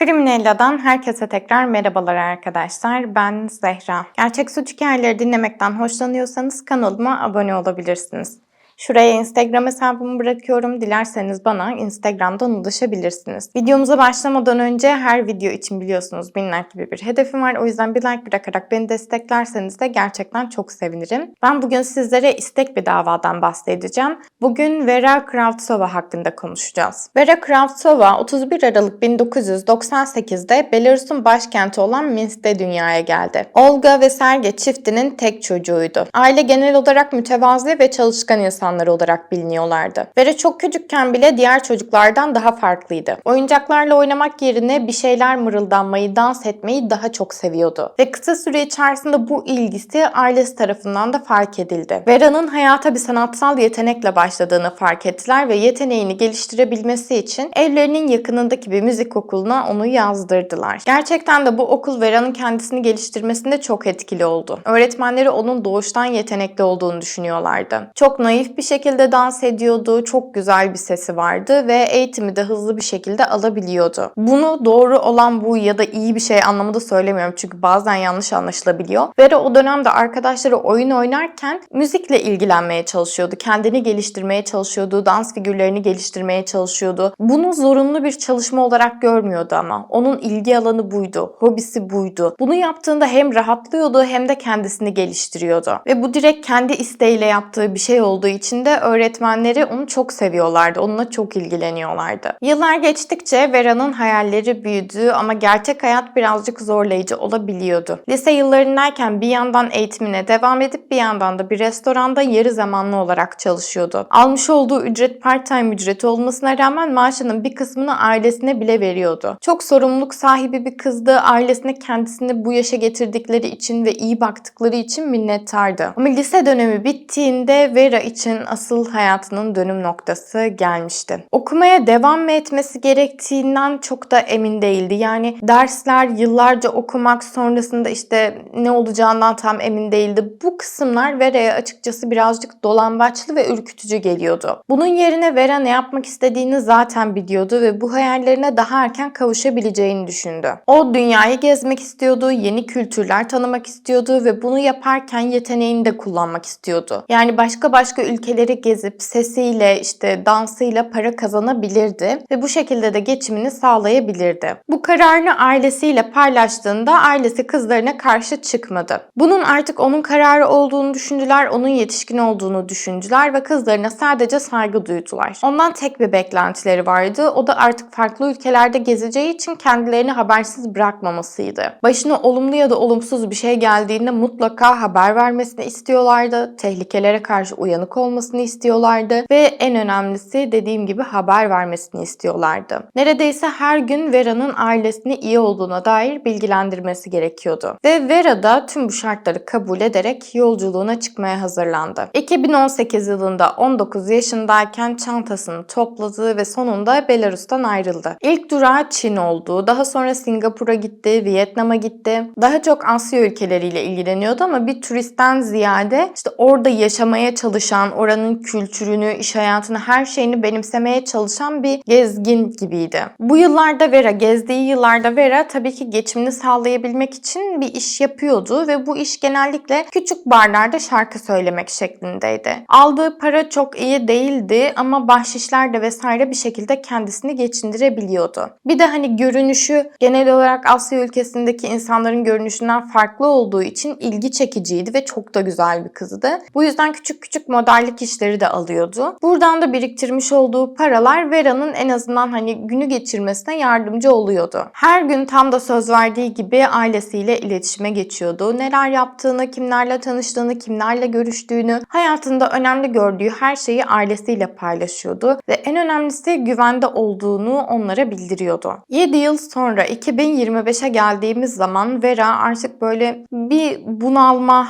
Kriminella'dan herkese tekrar merhabalar arkadaşlar. Ben Zehra. Gerçek suç hikayeleri dinlemekten hoşlanıyorsanız kanalıma abone olabilirsiniz. Şuraya Instagram hesabımı bırakıyorum. Dilerseniz bana Instagram'dan ulaşabilirsiniz. Videomuza başlamadan önce her video için biliyorsunuz 1000 like gibi bir hedefim var. O yüzden bir like bırakarak beni desteklerseniz de gerçekten çok sevinirim. Ben bugün sizlere istek bir davadan bahsedeceğim. Bugün Vera Kravtsova hakkında konuşacağız. Vera Kravtsova 31 Aralık 1998'de Belarus'un başkenti olan Minsk'te dünyaya geldi. Olga ve Sergey çiftinin tek çocuğuydu. Aile genel olarak mütevazi ve çalışkan insanlar olarak biliniyorlardı. Vera çok küçükken bile diğer çocuklardan daha farklıydı. Oyuncaklarla oynamak yerine bir şeyler mırıldanmayı, dans etmeyi daha çok seviyordu. Ve kısa süre içerisinde bu ilgisi ailesi tarafından da fark edildi. Vera'nın hayata bir sanatsal yetenekle başladığını fark ettiler ve yeteneğini geliştirebilmesi için evlerinin yakınındaki bir müzik okuluna onu yazdırdılar. Gerçekten de bu okul Vera'nın kendisini geliştirmesinde çok etkili oldu. Öğretmenleri onun doğuştan yetenekli olduğunu düşünüyorlardı. Çok naif bir şekilde dans ediyordu, çok güzel bir sesi vardı ve eğitimi de hızlı bir şekilde alabiliyordu. Bunu doğru olan bu ya da iyi bir şey anlamında söylemiyorum çünkü bazen yanlış anlaşılabiliyor. Vera o dönemde arkadaşları oyun oynarken müzikle ilgilenmeye çalışıyordu. Kendini geliştirmeye çalışıyordu, dans figürlerini geliştirmeye çalışıyordu. Bunu zorunlu bir çalışma olarak görmüyordu ama. Onun ilgi alanı buydu, hobisi buydu. Bunu yaptığında hem rahatlıyordu hem de kendisini geliştiriyordu. Ve bu direkt kendi isteğiyle yaptığı bir şey olduğu için de öğretmenleri onu çok seviyorlardı, onunla çok ilgileniyorlardı. Yıllar geçtikçe Vera'nın hayalleri büyüdü ama gerçek hayat birazcık zorlayıcı olabiliyordu. Lise yıllarındayken bir yandan eğitimine devam edip bir yandan da bir restoranda yarı zamanlı olarak çalışıyordu. Almış olduğu ücret part-time ücreti olmasına rağmen maaşının bir kısmını ailesine bile veriyordu. Çok sorumluluk sahibi bir kızdı. Ailesine kendisini bu yaşa getirdikleri için ve iyi baktıkları için minnettardı. Ama lise dönemi bittiğinde Vera için asıl hayatının dönüm noktası gelmişti. Okumaya devam mı etmesi gerektiğinden çok da emin değildi. Yani dersler, yıllarca okumak, sonrasında işte ne olacağından tam emin değildi. Bu kısımlar Vera'ya açıkçası birazcık dolambaçlı ve ürkütücü geliyordu. Bunun yerine Vera ne yapmak istediğini zaten biliyordu ve bu hayallerine daha erken kavuşabileceğini düşündü. O dünyayı gezmek istiyordu, yeni kültürler tanımak istiyordu ve bunu yaparken yeteneğini de kullanmak istiyordu. Yani başka ülkeleri gezip sesiyle, işte dansıyla para kazanabilirdi ve bu şekilde de geçimini sağlayabilirdi. Bu kararını ailesiyle paylaştığında ailesi kızlarına karşı çıkmadı. Bunun artık onun kararı olduğunu düşündüler, onun yetişkin olduğunu düşündüler ve kızlarına sadece saygı duydular. Ondan tek bir beklentileri vardı. O da artık farklı ülkelerde gezeceği için kendilerini habersiz bırakmamasıydı. Başına olumlu ya da olumsuz bir şey geldiğinde mutlaka haber vermesini istiyorlardı. Tehlikelere karşı uyanık olmasını istiyorlardı ve en önemlisi dediğim gibi haber vermesini istiyorlardı. Neredeyse her gün Vera'nın ailesini iyi olduğuna dair bilgilendirmesi gerekiyordu. Ve Vera da tüm bu şartları kabul ederek yolculuğuna çıkmaya hazırlandı. 2018 yılında 19 yaşındayken çantasını topladı ve sonunda Belarus'tan ayrıldı. İlk durağı Çin oldu. Daha sonra Singapur'a gitti, Vietnam'a gitti. Daha çok Asya ülkeleriyle ilgileniyordu ama bir turistten ziyade işte orada yaşamaya çalışan, oranın kültürünü, iş hayatını, her şeyini benimsemeye çalışan bir gezgin gibiydi. Bu yıllarda Vera, gezdiği yıllarda Vera tabii ki geçimini sağlayabilmek için bir iş yapıyordu ve bu iş genellikle küçük barlarda şarkı söylemek şeklindeydi. Aldığı para çok iyi değildi ama bahşişlerle vesaire bir şekilde kendisini geçindirebiliyordu. Bir de hani görünüşü genel olarak Asya ülkesindeki insanların görünüşünden farklı olduğu için ilgi çekiciydi ve çok da güzel bir kızdı. Bu yüzden küçük modellik işleri de alıyordu. Buradan da biriktirmiş olduğu paralar Vera'nın en azından hani günü geçirmesine yardımcı oluyordu. Her gün tam da söz verdiği gibi ailesiyle iletişime geçiyordu. Neler yaptığını, kimlerle tanıştığını, kimlerle görüştüğünü, hayatında önemli gördüğü her şeyi ailesiyle paylaşıyordu ve en önemlisi güvende olduğunu onlara bildiriyordu. 7 yıl sonra 2025'e geldiğimiz zaman Vera artık böyle bir bunalma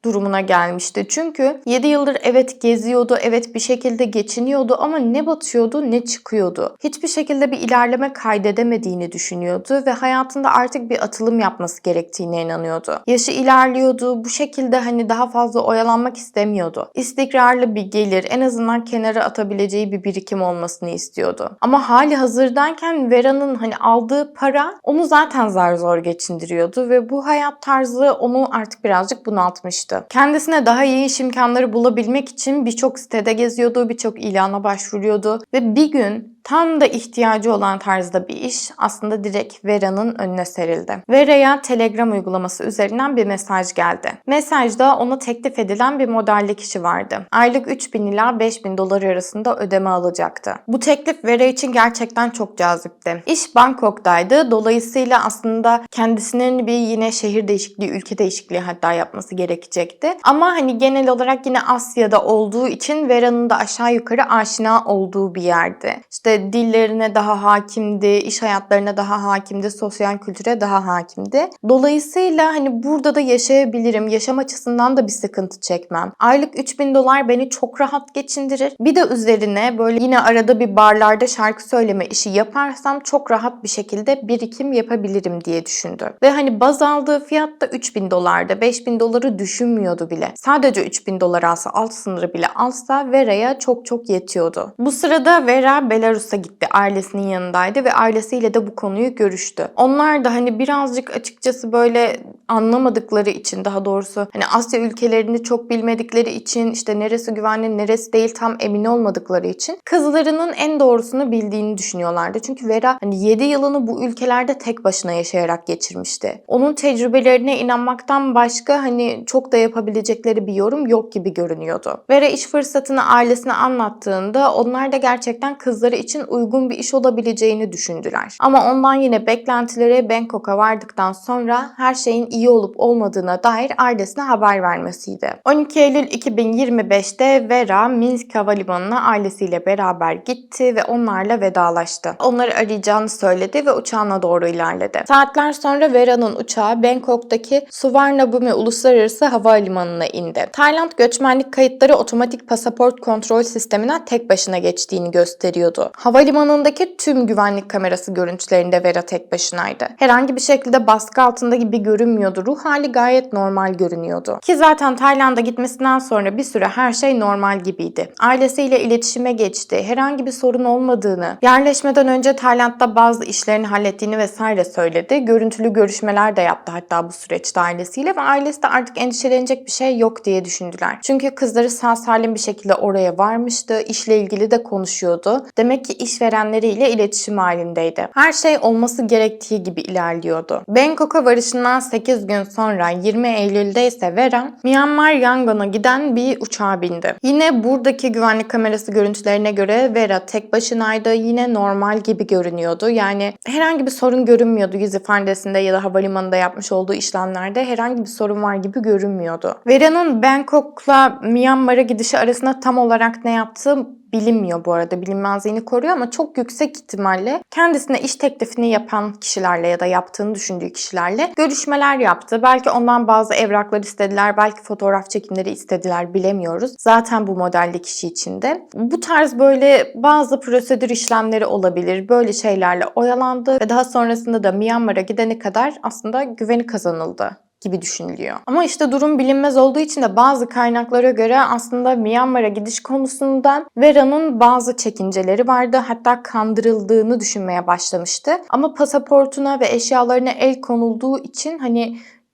durumuna gelmişti. Çünkü 7 yıldır evet geziyordu, evet bir şekilde geçiniyordu ama ne batıyordu ne çıkıyordu. Hiçbir şekilde bir ilerleme kaydedemediğini düşünüyordu ve hayatında artık bir atılım yapması gerektiğine inanıyordu. Yaşı ilerliyordu, bu şekilde daha fazla oyalanmak istemiyordu. İstikrarlı bir gelir, en azından kenara atabileceği bir birikim olmasını istiyordu. Ama hali hazırdayken Vera'nın aldığı para onu zaten zar zor geçindiriyordu ve bu hayat tarzı onu artık birazcık bunaltmıştı. Kendisine daha iyi iş imkanları bulabilmek için birçok sitede geziyordu, birçok ilana başvuruyordu ve bir gün tam da ihtiyacı olan tarzda bir iş aslında direkt Vera'nın önüne serildi. Vera'ya Telegram uygulaması üzerinden bir mesaj geldi. Mesajda ona teklif edilen bir modellik işi vardı. Aylık 3.000 ila 5.000 dolar arasında ödeme alacaktı. Bu teklif Vera için gerçekten çok cazipti. İş Bangkok'taydı. Dolayısıyla aslında kendisinin bir yine şehir değişikliği, ülke değişikliği hatta yapması gerekecekti. Ama genel olarak yine Asya'da olduğu için Vera'nın da aşağı yukarı aşina olduğu bir yerdi. İşte dillerine daha hakimdi, iş hayatlarına daha hakimdi, sosyal kültüre daha hakimdi. Dolayısıyla burada da yaşayabilirim, yaşam açısından da bir sıkıntı çekmem. Aylık 3.000 dolar beni çok rahat geçindirir. Bir de üzerine böyle yine arada bir barlarda şarkı söyleme işi yaparsam çok rahat bir şekilde birikim yapabilirim diye düşündü. Ve baz aldığı fiyat da 3.000 dolardı. 5.000 doları düşünmüyordu bile. Sadece 3.000 dolar alsa, alt sınırı bile alsa Vera'ya çok çok yetiyordu. Bu sırada Vera Belarus'a gitti. Ailesinin yanındaydı ve ailesiyle de bu konuyu görüştü. Onlar da birazcık açıkçası böyle anlamadıkları için, daha doğrusu Asya ülkelerini çok bilmedikleri için, işte neresi güvenli neresi değil tam emin olmadıkları için kızlarının en doğrusunu bildiğini düşünüyorlardı. Çünkü Vera 7 yılını bu ülkelerde tek başına yaşayarak geçirmişti. Onun tecrübelerine inanmaktan başka çok da yapabilecekleri bir yorum yok gibi görünüyordu. Vera iş fırsatını ailesine anlattığında onlar da gerçekten kızları için uygun bir iş olabileceğini düşündüler. Ama ondan yine beklentileri Bangkok'a vardıktan sonra her şeyin iyi olup olmadığına dair ailesine haber vermesiydi. 12 Eylül 2025'te Vera Minsk Havalimanı'na ailesiyle beraber gitti ve onlarla vedalaştı. Onları arayacağını söyledi ve uçağına doğru ilerledi. Saatler sonra Vera'nın uçağı Bangkok'taki Suvarnabhumi Uluslararası Havalimanı'na indi. Tayland göçmenlik kayıtları otomatik pasaport kontrol sisteminden tek başına geçtiğini gösteriyordu. Havalimanındaki tüm güvenlik kamerası görüntülerinde Vera tek başınaydı. Herhangi bir şekilde baskı altında gibi görünmüyordu. Ruh hali gayet normal görünüyordu. Ki zaten Tayland'a gitmesinden sonra bir süre her şey normal gibiydi. Ailesiyle iletişime geçti. Herhangi bir sorun olmadığını, yerleşmeden önce Tayland'da bazı işlerini hallettiğini vesaire söyledi. Görüntülü görüşmeler de yaptı hatta bu süreçte ailesiyle ve ailesi de artık endişelenecek bir şey yok diye düşündüler. Çünkü kızları sağ salim bir şekilde oraya varmıştı. İşle ilgili de konuşuyordu. Demek ki işverenleriyle iletişim halindeydi. Her şey olması gerektiği gibi ilerliyordu. Bangkok'a varışından 8 gün sonra 20 Eylül'de ise Vera, Myanmar Yangon'a giden bir uçağa bindi. Yine buradaki güvenlik kamerası görüntülerine göre Vera tek başınaydı. Yine normal gibi görünüyordu. Yani herhangi bir sorun görünmüyordu yüz ifadesinde ya da havalimanında yapmış olduğu işlemlerde herhangi bir sorun var gibi görünmüyordu. Vera'nın Bangkok'la Myanmar'a gidişi arasında tam olarak ne yaptığı bilinmiyor bu arada. Bilinmezliğini koruyor ama çok yüksek ihtimalle kendisine iş teklifini yapan kişilerle ya da yaptığını düşündüğü kişilerle görüşmeler yaptı. Belki ondan bazı evraklar istediler, belki fotoğraf çekimleri istediler, bilemiyoruz. Zaten bu modelde kişi içinde. Bu tarz böyle bazı prosedür işlemleri olabilir. Böyle şeylerle oyalandı ve daha sonrasında da Myanmar'a gidene kadar aslında güveni kazanıldı gibi düşünülüyor. Ama işte durum bilinmez olduğu için de bazı kaynaklara göre aslında Myanmar'a gidiş konusundan Vera'nın bazı çekinceleri vardı. Hatta kandırıldığını düşünmeye başlamıştı. Ama pasaportuna ve eşyalarına el konulduğu için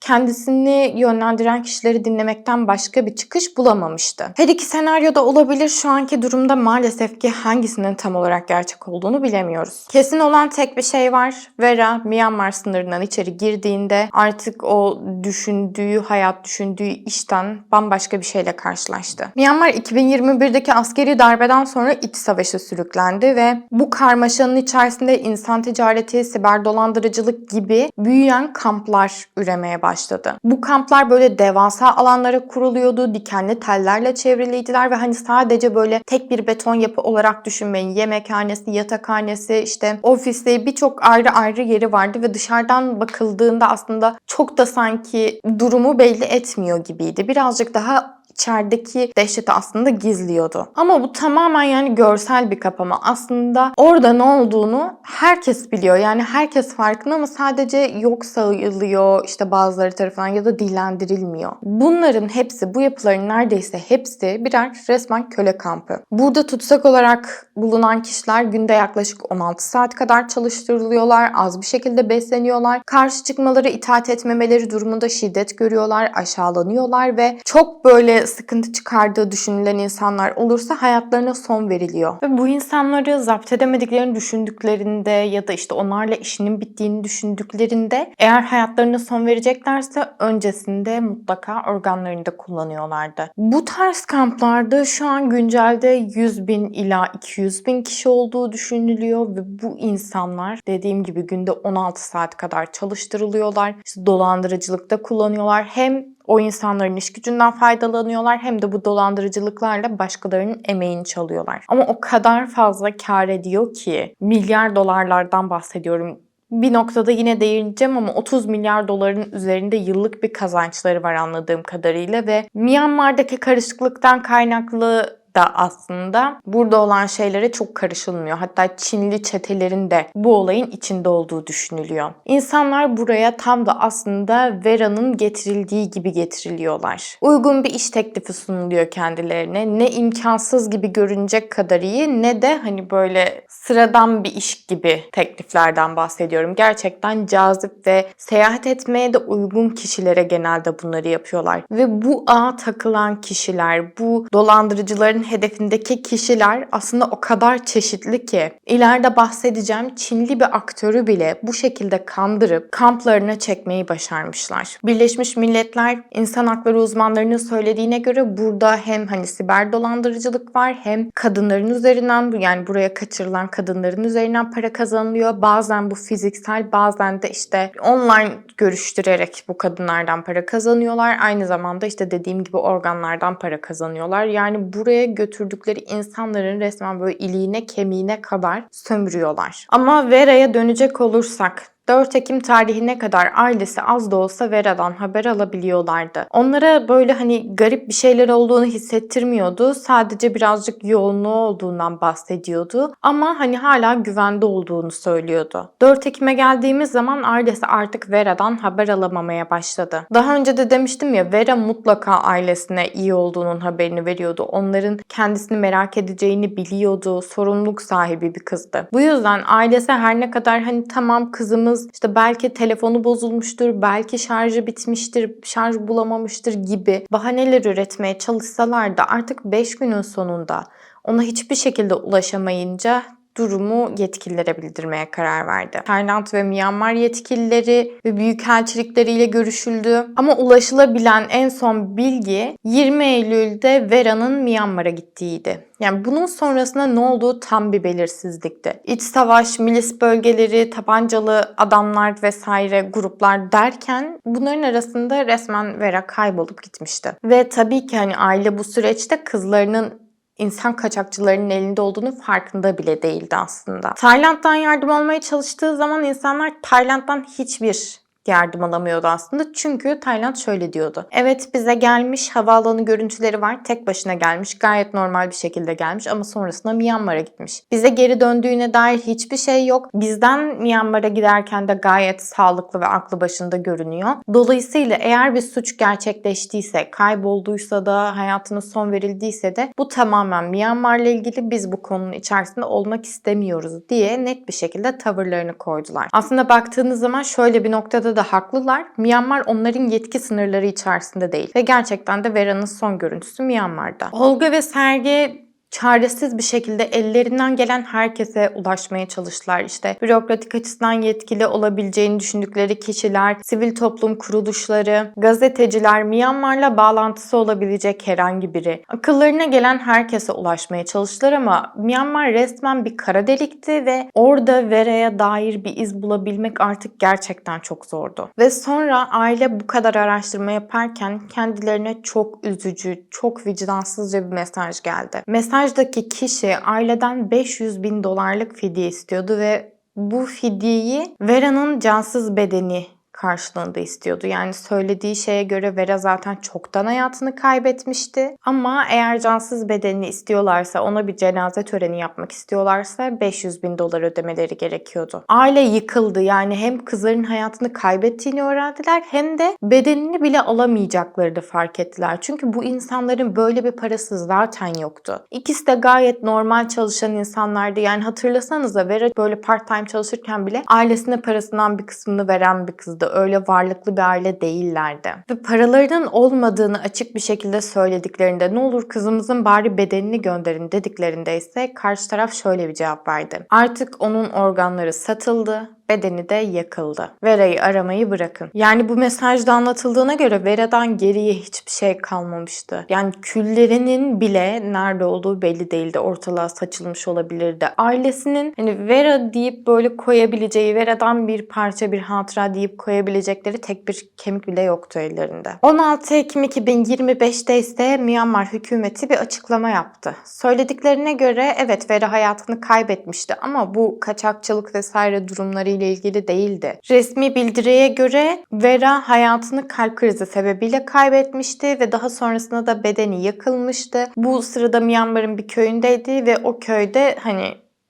kendisini yönlendiren kişileri dinlemekten başka bir çıkış bulamamıştı. Her iki senaryo da olabilir. Şu anki durumda maalesef ki hangisinin tam olarak gerçek olduğunu bilemiyoruz. Kesin olan tek bir şey var. Vera Myanmar sınırından içeri girdiğinde artık o hayat düşündüğü işten bambaşka bir şeyle karşılaştı. Myanmar 2021'deki askeri darbeden sonra iç savaşa sürüklendi ve bu karmaşanın içerisinde insan ticareti, siber dolandırıcılık gibi büyüyen kamplar üremeye başladı. başladı. Bu kamplar böyle devasa alanlara kuruluyordu. Dikenli tellerle çevriliydiler ve hani sadece böyle tek bir beton yapı olarak düşünmeyin. Yemekhanesi, yatakhanesi, işte ofisi, birçok ayrı ayrı yeri vardı ve dışarıdan bakıldığında aslında çok da sanki durumu belli etmiyor gibiydi. Birazcık daha içerideki dehşeti aslında gizliyordu. Ama bu tamamen yani görsel bir kapama. Aslında orada ne olduğunu herkes biliyor. Yani herkes farkında ama sadece yok sayılıyor işte bazıları tarafından ya da dillendirilmiyor. Bunların hepsi, bu yapıların neredeyse hepsi birer resmen köle kampı. Burada tutsak olarak bulunan kişiler günde yaklaşık 16 saat kadar çalıştırılıyorlar. Az bir şekilde besleniyorlar. Karşı çıkmaları, itaat etmemeleri durumunda şiddet görüyorlar, aşağılanıyorlar ve çok böyle sıkıntı çıkardığı düşünülen insanlar olursa hayatlarına son veriliyor. Ve bu insanları zapt edemediklerini düşündüklerinde ya da işte onlarla işinin bittiğini düşündüklerinde eğer hayatlarına son vereceklerse öncesinde mutlaka organlarını da kullanıyorlardı. Bu tarz kamplarda şu an güncelde 100.000 ila 200.000 kişi olduğu düşünülüyor ve bu insanlar dediğim gibi günde 16 saat kadar çalıştırılıyorlar. İşte dolandırıcılıkta kullanıyorlar. Hem o insanların iş gücünden faydalanıyorlar hem de bu dolandırıcılıklarla başkalarının emeğini çalıyorlar. Ama o kadar fazla kar ediyor ki milyar dolarlardan bahsediyorum. Bir noktada yine değineceğim ama 30 milyar doların üzerinde yıllık bir kazançları var anladığım kadarıyla ve Myanmar'daki karışıklıktan kaynaklı da aslında burada olan şeylere çok karışılmıyor. Hatta Çinli çetelerin de bu olayın içinde olduğu düşünülüyor. İnsanlar buraya tam da aslında Vera'nın getirildiği gibi getiriliyorlar. Uygun bir iş teklifi sunuluyor kendilerine. Ne imkansız gibi görünecek kadar iyi ne de hani böyle sıradan bir iş gibi tekliflerden bahsediyorum. Gerçekten cazip ve seyahat etmeye de uygun kişilere genelde bunları yapıyorlar. Ve bu ağa takılan kişiler, bu dolandırıcıların hedefindeki kişiler aslında o kadar çeşitli ki ileride bahsedeceğim Çinli bir aktörü bile bu şekilde kandırıp kamplarına çekmeyi başarmışlar. Birleşmiş Milletler İnsan Hakları uzmanlarının söylediğine göre burada hem hani siber dolandırıcılık var hem kadınların üzerinden yani buraya kaçırılan kadınların üzerinden para kazanılıyor. Bazen bu fiziksel bazen de işte online görüştürerek bu kadınlardan para kazanıyorlar. Aynı zamanda işte dediğim gibi organlardan para kazanıyorlar. Yani buraya götürdükleri insanların resmen böyle iliğine kemiğine kadar sömürüyorlar. Ama Vera'ya dönecek olursak 4 Ekim tarihine kadar ailesi az da olsa Vera'dan haber alabiliyorlardı. Onlara böyle hani garip bir şeyler olduğunu hissettirmiyordu. Sadece birazcık yoğunluğu olduğundan bahsediyordu. Ama hani hala güvende olduğunu söylüyordu. 4 Ekim'e geldiğimiz zaman ailesi artık Vera'dan haber alamamaya başladı. Daha önce de demiştim ya Vera mutlaka ailesine iyi olduğunun haberini veriyordu. Onların kendisini merak edeceğini biliyordu. Sorumluluk sahibi bir kızdı. Bu yüzden ailesi her ne kadar hani tamam kızımız işte belki telefonu bozulmuştur, belki şarjı bitmiştir, şarj bulamamıştır gibi bahaneler üretmeye çalışsalar da artık 5 günün sonunda ona hiçbir şekilde ulaşamayınca durumu yetkililere bildirmeye karar verdi. Tayland ve Myanmar yetkilileri ve büyükelçilikleriyle görüşüldü. Ama ulaşılabilen en son bilgi 20 Eylül'de Vera'nın Myanmar'a gittiğiydi. Yani bunun sonrasında ne olduğu tam bir belirsizlikti. İç savaş, milis bölgeleri, tabancalı adamlar vesaire gruplar derken bunların arasında resmen Vera kaybolup gitmişti. Ve tabii ki hani aile bu süreçte kızlarının İnsan kaçakçılarının elinde olduğunu farkında bile değildi aslında. Tayland'dan yardım almaya çalıştığı zaman insanlar Tayland'dan hiçbir yardım alamıyordu aslında. Çünkü Tayland şöyle diyordu. Evet bize gelmiş, havaalanı görüntüleri var. Tek başına gelmiş. Gayet normal bir şekilde gelmiş ama sonrasında Myanmar'a gitmiş. Bize geri döndüğüne dair hiçbir şey yok. Bizden Myanmar'a giderken de gayet sağlıklı ve aklı başında görünüyor. Dolayısıyla eğer bir suç gerçekleştiyse, kaybolduysa da, hayatına son verildiyse de bu tamamen Myanmar'la ilgili, biz bu konunun içerisinde olmak istemiyoruz diye net bir şekilde tavırlarını koydular. Aslında baktığınız zaman şöyle bir noktada da haklılar. Myanmar onların yetki sınırları içerisinde değil. Ve gerçekten de Vera'nın son görüntüsü Myanmar'da. Olga ve Sergey çaresiz bir şekilde ellerinden gelen herkese ulaşmaya çalıştılar. İşte bürokratik açıdan yetkili olabileceğini düşündükleri kişiler, sivil toplum kuruluşları, gazeteciler, Myanmar'la bağlantısı olabilecek herhangi biri. Akıllarına gelen herkese ulaşmaya çalıştılar ama Myanmar resmen bir kara delikti ve orada Vera'ya dair bir iz bulabilmek artık gerçekten çok zordu. Ve sonra aile bu kadar araştırma yaparken kendilerine çok üzücü, çok vicdansızca bir mesaj geldi. Mesajdaki kişi aileden 500 bin dolarlık fidye istiyordu ve bu fidyeyi Vera'nın cansız bedeni karşılığında istiyordu. Yani söylediği şeye göre Vera zaten çoktan hayatını kaybetmişti. Ama eğer cansız bedenini istiyorlarsa, ona bir cenaze töreni yapmak istiyorlarsa 500 bin dolar ödemeleri gerekiyordu. Aile yıkıldı. Yani hem kızların hayatını kaybettiğini öğrendiler hem de bedenini bile alamayacaklarını fark ettiler. Çünkü bu insanların böyle bir parası zaten yoktu. İkisi de gayet normal çalışan insanlardı. Yani hatırlasanıza Vera böyle part time çalışırken bile ailesine parasından bir kısmını veren bir kızdı. Öyle varlıklı bir aile değillerdi. Ve paralarının olmadığını açık bir şekilde söylediklerinde ne olur kızımızın bari bedenini gönderin dediklerinde ise karşı taraf şöyle bir cevap verdi. Artık onun organları satıldı, bedeni de yakıldı. Vera'yı aramayı bırakın. Yani bu mesajda anlatıldığına göre Vera'dan geriye hiçbir şey kalmamıştı. Yani küllerinin bile nerede olduğu belli değildi. Ortalığa saçılmış olabilirdi. Ailesinin hani Vera deyip böyle koyabileceği, Vera'dan bir parça bir hatıra deyip koyabilecekleri tek bir kemik bile yoktu ellerinde. 16 Ekim 2025'te ise Myanmar hükümeti bir açıklama yaptı. Söylediklerine göre evet Vera hayatını kaybetmişti ama bu kaçakçılık vesaire durumları ile ilgili değildi. Resmi bildiriye göre Vera hayatını kalp krizi sebebiyle kaybetmişti ve daha sonrasında da bedeni yakılmıştı. Bu sırada Myanmar'ın bir köyündeydi ve o köyde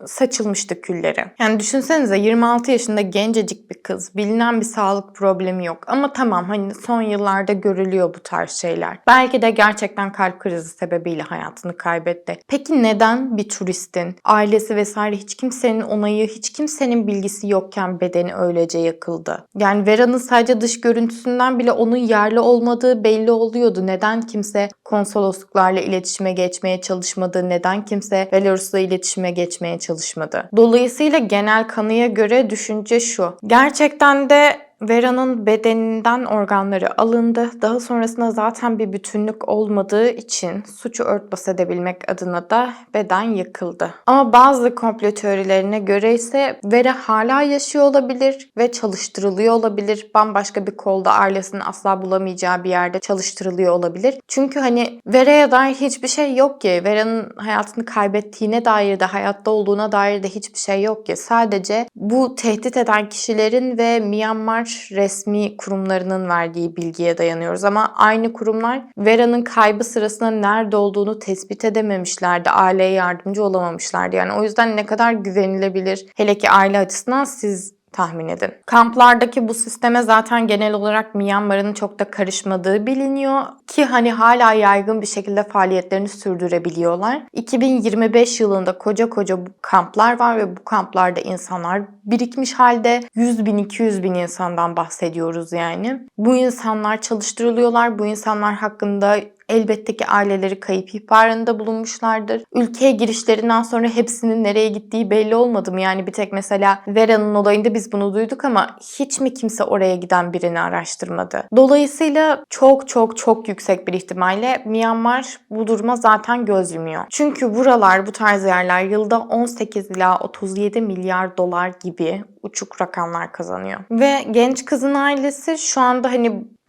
saçılmıştı külleri. Yani düşünsenize 26 yaşında gencecik bir kız. Bilinen bir sağlık problemi yok. Ama tamam son yıllarda görülüyor bu tarz şeyler. Belki de gerçekten kalp krizi sebebiyle hayatını kaybetti. Peki neden bir turistin, ailesi vesaire hiç kimsenin onayı, hiç kimsenin bilgisi yokken bedeni öylece yakıldı? Yani Vera'nın sadece dış görüntüsünden bile onun yerli olmadığı belli oluyordu. Neden kimse konsolosluklarla iletişime geçmeye çalışmadı? Neden kimse Belarus'la iletişime geçmeye çalışmadı? Dolayısıyla genel kanıya göre düşünce şu. Gerçekten de Vera'nın bedeninden organları alındı. Daha sonrasında zaten bir bütünlük olmadığı için suçu örtbas edebilmek adına da beden yakıldı. Ama bazı komplo teorilerine göre ise Vera hala yaşıyor olabilir ve çalıştırılıyor olabilir. Bambaşka bir kolda ailesinin asla bulamayacağı bir yerde çalıştırılıyor olabilir. Çünkü Vera'ya dair hiçbir şey yok ki. Vera'nın hayatını kaybettiğine dair de hayatta olduğuna dair de hiçbir şey yok ki. Sadece bu tehdit eden kişilerin ve Myanmar resmi kurumlarının verdiği bilgiye dayanıyoruz. Ama aynı kurumlar Vera'nın kaybı sırasında nerede olduğunu tespit edememişlerdi. Aileye yardımcı olamamışlardı. Yani o yüzden ne kadar güvenilebilir, hele ki aile açısından siz tahmin edin. Kamplardaki bu sisteme zaten genel olarak Myanmar'ın çok da karışmadığı biliniyor ki hala yaygın bir şekilde faaliyetlerini sürdürebiliyorlar. 2025 yılında koca bu kamplar var ve bu kamplarda insanlar birikmiş halde 100 bin 200 bin insandan bahsediyoruz yani. Bu insanlar çalıştırılıyorlar. Bu insanlar hakkında elbette ki aileleri kayıp ihbarında bulunmuşlardır. Ülkeye girişlerinden sonra hepsinin nereye gittiği belli olmadı mı? Yani bir tek mesela Vera'nın olayında biz bunu duyduk ama hiç mi kimse oraya giden birini araştırmadı? Dolayısıyla çok yüksek bir ihtimalle Myanmar bu duruma zaten göz yumuyor. Çünkü bu tarz yerler yılda 18 ila 37 milyar dolar gibi uçuk rakamlar kazanıyor. Ve genç kızın ailesi şu anda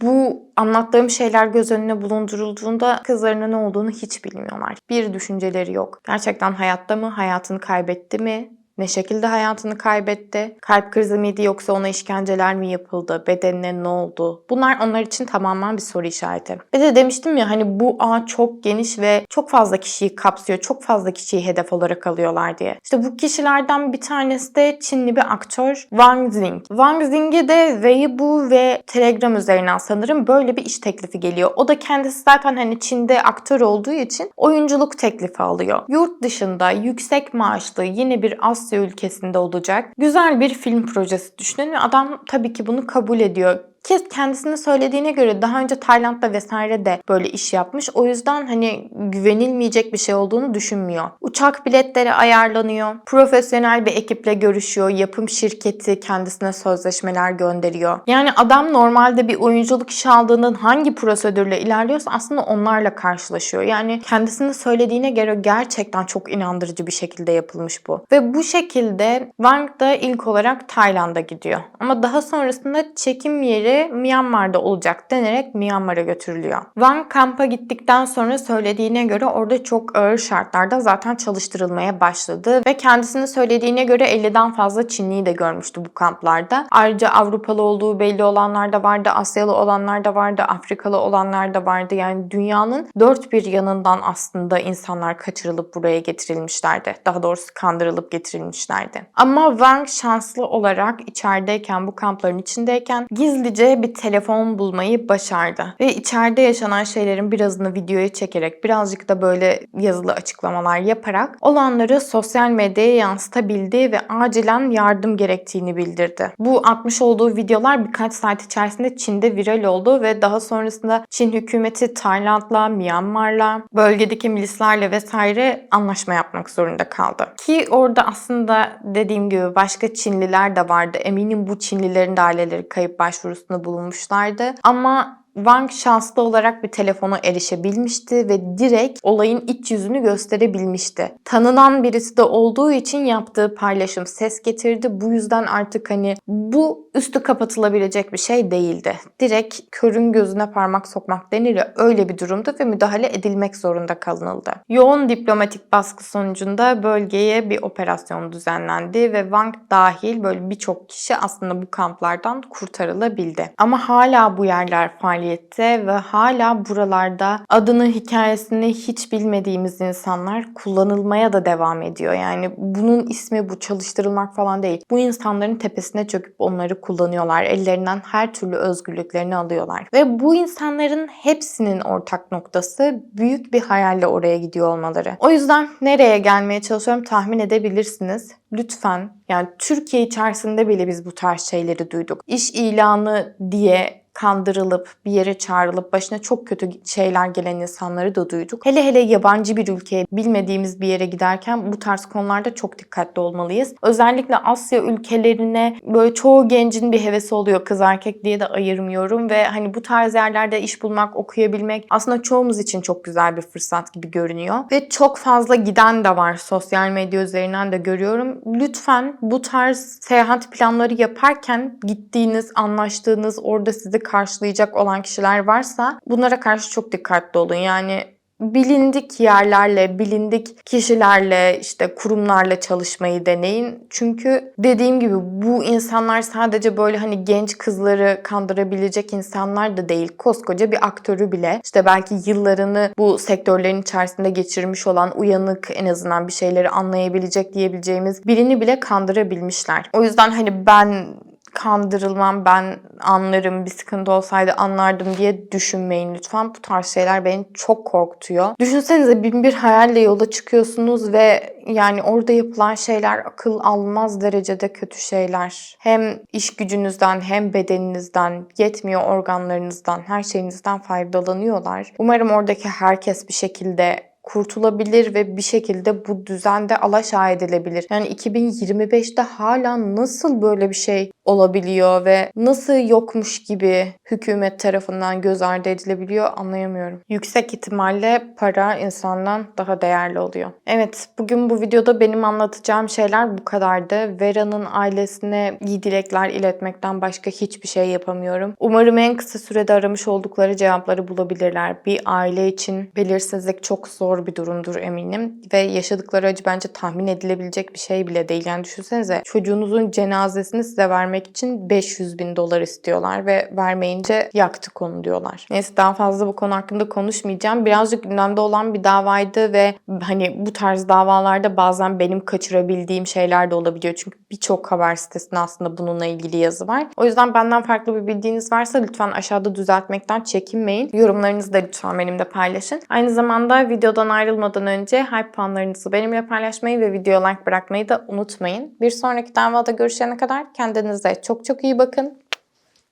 bu anlattığım şeyler göz önüne bulundurulduğunda kızlarının ne olduğunu hiç bilmiyorlar. Bir düşünceleri yok. Gerçekten hayatta mı? Hayatını kaybetti mi? Ne şekilde hayatını kaybetti? Kalp krizi miydi yoksa ona işkenceler mi yapıldı? Bedenine ne oldu? Bunlar onlar için tamamen bir soru işareti. Bir de demiştim ya bu ağ çok geniş ve çok fazla kişiyi kapsıyor. Çok fazla kişiyi hedef olarak alıyorlar diye. İşte bu kişilerden bir tanesi de Çinli bir aktör Wang Xing. Wang Xing'e de Weibo ve Telegram üzerinden sanırım böyle bir iş teklifi geliyor. O da kendisi zaten Çin'de aktör olduğu için oyunculuk teklifi alıyor. Yurt dışında yüksek maaşlı yine bir Asya ülkesinde olacak güzel bir film projesi düşünün ve adam tabii ki bunu kabul ediyor. Ki kendisine söylediğine göre daha önce Tayland'da vesaire de böyle iş yapmış. O yüzden hani güvenilmeyecek bir şey olduğunu düşünmüyor. Uçak biletleri ayarlanıyor. Profesyonel bir ekiple görüşüyor. Yapım şirketi kendisine sözleşmeler gönderiyor. Yani adam normalde bir oyunculuk işi aldığının hangi prosedürle ilerliyorsa aslında onlarla karşılaşıyor. Yani kendisine söylediğine göre gerçekten çok inandırıcı bir şekilde yapılmış bu. Ve bu şekilde Wang da ilk olarak Tayland'a gidiyor. Ama daha sonrasında çekim yeri Myanmar'da olacak denerek Myanmar'a götürülüyor. Wang kampa gittikten sonra söylediğine göre orada çok ağır şartlarda zaten çalıştırılmaya başladı ve kendisine söylediğine göre 50'den fazla Çinliyi de görmüştü bu kamplarda. Ayrıca Avrupalı olduğu belli olanlar da vardı, Asyalı olanlar da vardı, Afrikalı olanlar da vardı. Yani dünyanın dört bir yanından aslında insanlar kaçırılıp buraya getirilmişlerdi. Daha doğrusu kandırılıp getirilmişlerdi. Ama Wang şanslı olarak içerideyken, bu kampların içindeyken gizlice bir telefon bulmayı başardı. Ve içeride yaşanan şeylerin birazını videoya çekerek, birazcık da böyle yazılı açıklamalar yaparak olanları sosyal medyaya yansıtabildi ve acilen yardım gerektiğini bildirdi. Bu atmış olduğu videolar birkaç saat içerisinde Çin'de viral oldu ve daha sonrasında Çin hükümeti Tayland'la, Myanmar'la, bölgedeki milislerle vesaire anlaşma yapmak zorunda kaldı. Ki orada aslında dediğim gibi başka Çinliler de vardı. Eminim bu Çinlilerin de aileleri kayıp başvurusunda bulunmuşlardı. Ama Wang şanslı olarak bir telefona erişebilmişti ve direkt olayın iç yüzünü gösterebilmişti. Tanınan birisi de olduğu için yaptığı paylaşım ses getirdi. Bu yüzden artık hani bu üstü kapatılabilecek bir şey değildi. Direkt körün gözüne parmak sokmak denir ya, öyle bir durumda ve müdahale edilmek zorunda kalınıldı. Yoğun diplomatik baskı sonucunda bölgeye bir operasyon düzenlendi ve Wang dahil böyle birçok kişi aslında bu kamplardan kurtarılabildi. Ama hala bu yerler faaliyette ve hala buralarda adını, hikayesini hiç bilmediğimiz insanlar kullanılmaya da devam ediyor. Yani bunun ismi bu çalıştırılmak falan değil. Bu insanların tepesine çöküp onları kullanıyorlar. Ellerinden her türlü özgürlüklerini alıyorlar. Ve bu insanların hepsinin ortak noktası büyük bir hayalle oraya gidiyor olmaları. O yüzden nereye gelmeye çalışıyorum tahmin edebilirsiniz. Lütfen, yani Türkiye içerisinde bile biz bu tarz şeyleri duyduk. İş ilanı diye kandırılıp bir yere çağrılıp başına çok kötü şeyler gelen insanları da duyduk. Hele hele yabancı bir ülkeye, bilmediğimiz bir yere giderken bu tarz konularda çok dikkatli olmalıyız. Özellikle Asya ülkelerine böyle çoğu gencin bir hevesi oluyor. Kız erkek diye de ayırmıyorum ve hani bu tarz yerlerde iş bulmak, okuyabilmek aslında çoğumuz için çok güzel bir fırsat gibi görünüyor. Ve çok fazla giden de var. Sosyal medya üzerinden de görüyorum. Lütfen bu tarz seyahat planları yaparken gittiğiniz, anlaştığınız, orada sizi karşılayacak olan kişiler varsa bunlara karşı çok dikkatli olun. Yani bilindik yerlerle, bilindik kişilerle, işte kurumlarla çalışmayı deneyin. Çünkü dediğim gibi bu insanlar sadece böyle hani genç kızları kandırabilecek insanlar da değil. Koskoca bir aktörü bile işte belki yıllarını bu sektörlerin içerisinde geçirmiş olan, uyanık, en azından bir şeyleri anlayabilecek diyebileceğimiz birini bile kandırabilmişler. O yüzden hani ben kandırılmam, ben anlarım, bir sıkıntı olsaydı anlardım diye düşünmeyin lütfen. Bu tarz şeyler beni çok korkutuyor. Düşünsenize bin bir hayalle yola çıkıyorsunuz ve yani orada yapılan şeyler akıl almaz derecede kötü şeyler. Hem iş gücünüzden hem bedeninizden, yetmiyor organlarınızdan, her şeyinizden faydalanıyorlar. Umarım oradaki herkes bir şekilde kurtulabilir ve bir şekilde bu düzende alaşağı edilebilir. Yani 2025'te hala nasıl böyle bir şey olabiliyor ve nasıl yokmuş gibi hükümet tarafından göz ardı edilebiliyor anlayamıyorum. Yüksek ihtimalle para insandan daha değerli oluyor. Evet, bugün bu videoda benim anlatacağım şeyler bu kadardı. Vera'nın ailesine iyi dilekler iletmekten başka hiçbir şey yapamıyorum. Umarım en kısa sürede aramış oldukları cevapları bulabilirler. Bir aile için belirsizlik çok zor bir durumdur eminim. Ve yaşadıkları acı bence tahmin edilebilecek bir şey bile değil. Yani düşünsenize, çocuğunuzun cenazesini size vermek için 500.000 dolar istiyorlar ve vermeyince yaktık onu diyorlar. Neyse, daha fazla bu konu hakkında konuşmayacağım. Birazcık gündemde olan bir davaydı ve hani bu tarz davalarda bazen benim kaçırabildiğim şeyler de olabiliyor. Çünkü birçok haber sitesinde aslında bununla ilgili yazı var. O yüzden benden farklı bir bildiğiniz varsa lütfen aşağıda düzeltmekten çekinmeyin. Yorumlarınızı da lütfen benimle paylaşın. Aynı zamanda videodan ayrılmadan önce hype puanlarınızı benimle paylaşmayı ve videoya like bırakmayı da unutmayın. Bir sonraki davada görüşene kadar kendinize çok çok iyi bakın.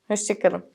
Hoşça kalın.